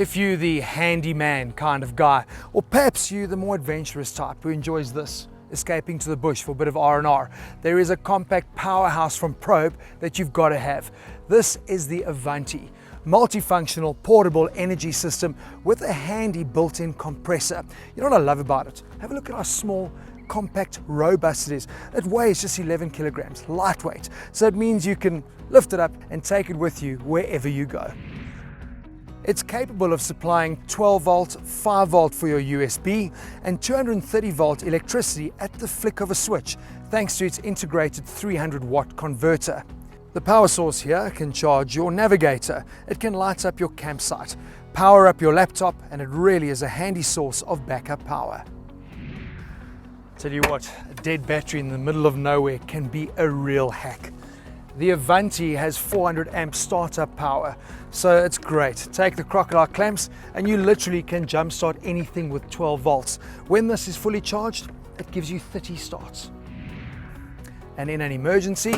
If you're the handyman kind of guy, or perhaps you're the more adventurous type who enjoys this, escaping to the bush for a bit of R&R, there is a compact powerhouse from Probe that you've got to have. This is the Avanty, multifunctional portable energy system with a handy built-in compressor. You know what I love about it? Have a look at how small, compact, robust it is. It weighs just 11 kilograms, lightweight. So it means you can lift it up and take it with you wherever you go. It's capable of supplying 12 volt, 5 volt for your USB and 230 volt electricity at the flick of a switch, thanks to its integrated 300 watt converter. The power source here can charge your navigator, it can light up your campsite, power up your laptop, and it really is a handy source of backup power. Tell you what, a dead battery in the middle of nowhere can be a real hack. The Avanty has 400 amp startup power, so it's great. Take the crocodile clamps and you literally can jumpstart anything with 12 volts. When this is fully charged, it gives you 30 starts. And in an emergency,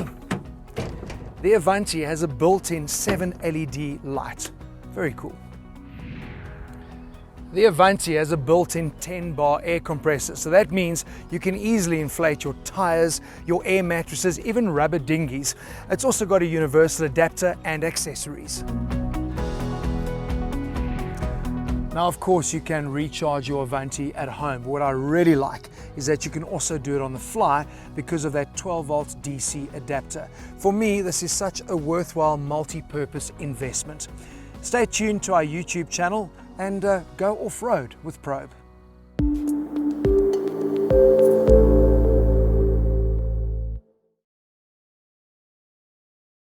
the Avanty has a built-in 7 LED light. Very cool. The Avanty has a built-in 10-bar air compressor, so that means you can easily inflate your tires, your air mattresses, even rubber dinghies. It's also got a universal adapter and accessories. Now, of course, you can recharge your Avanty at home. What I really like is that you can also do it on the fly because of that 12-volt DC adapter. For me, this is such a worthwhile multi-purpose investment. Stay tuned to our YouTube channel and go off-road with Probe.